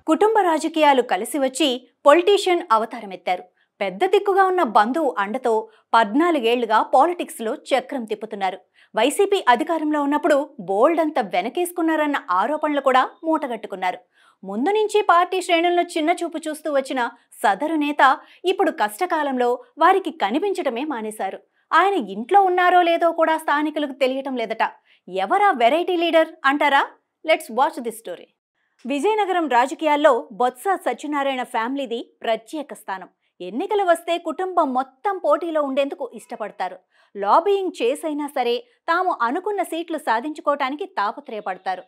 కుటుంబ రాజకీయాలు కలిసి వచ్చి పొలిటీషియన్ అవతారమెత్తారు. పెద్ద దిక్కుగా ఉన్న బంధువు అండతో 14 ఏళ్లుగా పాలిటిక్స్లో చక్రం తిప్పుతున్నారు. వైసీపీ అధికారంలో ఉన్నప్పుడు బోల్డ్ అంత వెనకేసుకున్నారన్న ఆరోపణలు కూడా మూటగట్టుకున్నారు. ముందు నుంచి పార్టీ శ్రేణులను చిన్న చూపు చూస్తూ వచ్చిన సదరు నేత ఇప్పుడు కష్టకాలంలో వారికి కనిపించటమే మానేశారు. ఆయన ఇంట్లో ఉన్నారో లేదో కూడా స్థానికులకు తెలియటం లేదట. ఎవరా వెరైటీ లీడర్ అంటారా? Let's watch this story. Vizianagaram రాజకీయాల్లో బొత్స సత్యనారాయణ ఫ్యామిలీది ప్రత్యేక స్థానం. ఎన్నికలు వస్తే కుటుంబం మొత్తం పోటీలో ఉండేందుకు ఇష్టపడతారు. లాబియింగ్ చేసైనా సరే తాము అనుకున్న సీట్లు సాధించుకోవటానికి తాపత్రయపడతారు.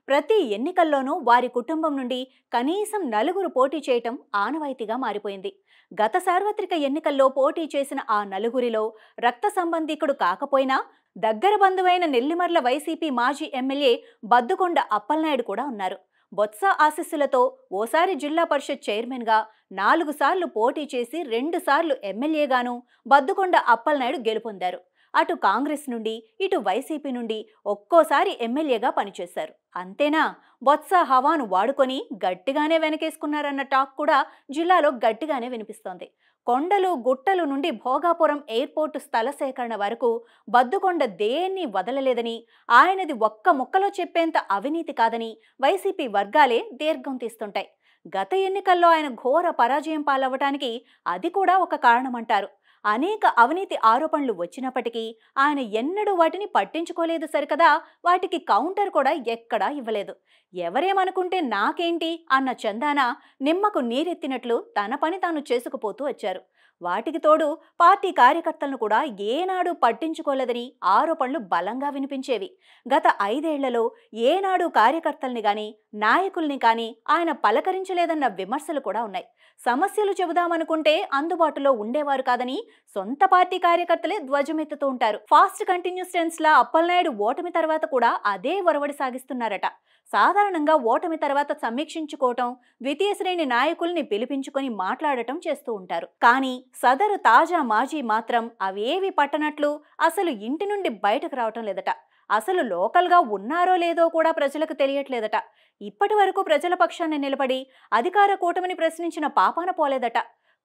ప్రతి ఎన్నికల్లోనూ వారి కుటుంబం నుండి కనీసం 4 పోటీ చేయటం ఆనవాయితీగా మారిపోయింది. గత సార్వత్రిక ఎన్నికల్లో పోటీ చేసిన ఆ 4 రక్త సంబంధికుడు కాకపోయినా దగ్గర బంధువైన నెల్లిమర్ల వైసీపీ మాజీ ఎమ్మెల్యే బద్దుకొండ అప్పలనాయుడు కూడా ఉన్నారు. బొత్స ఆశీస్సులతో ఓసారి జిల్లా పరిషత్ చైర్మన్గా 4 సార్లు పోటీ చేసి 2 సార్లు ఎమ్మెల్యేగాను బద్దుకొండ అప్పలనాయుడు గెలుపొందారు. అటు కాంగ్రెస్ నుండి ఇటు వైసీపీ నుండి ఒక్కోసారి ఎమ్మెల్యేగా పనిచేశారు. అంతేనా, బొత్స హవాను వాడుకొని గట్టిగానే వెనకేసుకున్నారన్న టాక్ కూడా జిల్లాలో గట్టిగానే వినిపిస్తోంది. కొండలు గుట్టలు నుండి భోగాపురం ఎయిర్పోర్టు స్థల సేకరణ వరకు బద్దుకొండ దేన్ని వదలలేదని, ఆయనది ఒక్క ముక్కలో చెప్పేంత అవినీతి కాదని వైసీపీ వర్గాలే దీర్ఘం తీస్తుంటాయి. గత ఎన్నికల్లో ఆయన ఘోర పరాజయం పాలవ్వటానికి అది కూడా ఒక కారణమంటారు. అనేక అవినీతి ఆరోపణలు వచ్చినప్పటికీ ఆయన ఎన్నడూ వాటిని పట్టించుకోలేదు సరికదా, వాటికి కౌంటర్ కూడా ఎక్కడా ఇవ్వలేదు. ఎవరేమనుకుంటే నాకేంటి అన్న చందాన నిమ్మకు నీరెత్తినట్లు తన పని తాను చేసుకుపోతూ వచ్చారు. వాటికి తోడు పార్టీ కార్యకర్తలను కూడా ఏనాడు పట్టించుకోలేదని ఆరోపణలు బలంగా వినిపించేవి. గత 5 ఏళ్లలో ఏనాడు కార్యకర్తల్ని గాని నాయకుల్ని కానీ ఆయన పలకరించలేదన్న విమర్శలు కూడా ఉన్నాయి. సమస్యలు చెబుదామనుకుంటే అందుబాటులో ఉండేవారు కాదని సొంత పార్టీ కార్యకర్తలే ధ్వజమెత్తుతూ ఉంటారు. ఫాస్ట్ కంటిన్యూస్ టెన్స్ లా అప్పలనాయుడు ఓటమి తర్వాత కూడా అదే ఒరవడి సాగిస్తున్నారట. సాధారణంగా ఓటమి తర్వాత సమీక్షించుకోవటం, ద్వితీయ శ్రేణి నాయకుల్ని పిలిపించుకొని మాట్లాడటం చేస్తూ ఉంటారు. కానీ సదరు తాజా మాజీ మాత్రం అవేవి పట్టనట్లు అసలు ఇంటి నుండి బయటకు రావటం లేదట. అసలు లోకల్గా ఉన్నారో లేదో కూడా ప్రజలకు తెలియట్లేదట. ఇప్పటి వరకు ప్రజల పక్షాన్ని నిలబడి అధికార కూటమిని ప్రశ్నించిన పాపాన పోలేదట.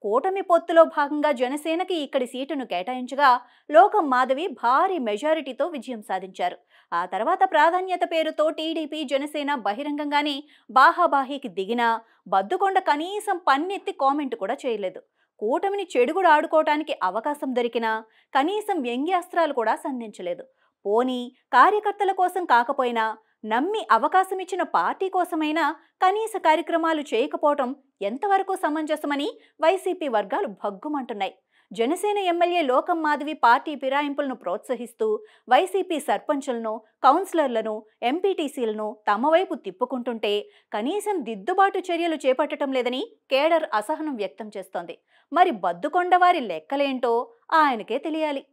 కూటమి పొత్తులో భాగంగా జనసేనకి ఇక్కడి సీటును కేటాయించగా లోకం మాధవి భారీ మెజారిటీతో విజయం సాధించారు. ఆ తర్వాత ప్రాధాన్యత పేరుతో టీడీపీ జనసేన బహిరంగంగానే బాహాబాహీకి దిగినా బద్దుకొండ కనీసం పన్నెత్తి కామెంట్ కూడా చేయలేదు. కూటమిని చెడుగుడు ఆడుకోవటానికి అవకాశం దొరికినా కనీసం వ్యంగ్యాస్త్రాలు కూడా సంధించలేదు. పోనీ కార్యకర్తల కోసం కాకపోయినా నమ్మి అవకాశం ఇచ్చిన పార్టీ కోసమైనా కనీస కార్యక్రమాలు చేయకపోవటం ఎంతవరకు సమంజసమని వైసీపీ వర్గాలు భగ్గుమంటున్నాయి. జనసేన ఎమ్మెల్యే లోకం మాధవి పార్టీ ఫిరాయింపులను ప్రోత్సహిస్తూ వైసీపీ సర్పంచులను, కౌన్సిలర్లను, ఎంపీటీసీలను తమ వైపు తిప్పుకుంటుంటే కనీసం దిద్దుబాటు చర్యలు చేపట్టడం లేదని కేడర్ అసహనం వ్యక్తం చేస్తోంది. మరి బద్దుకొండ వారి లెక్కలేంటో ఆయనకే తెలియాలి.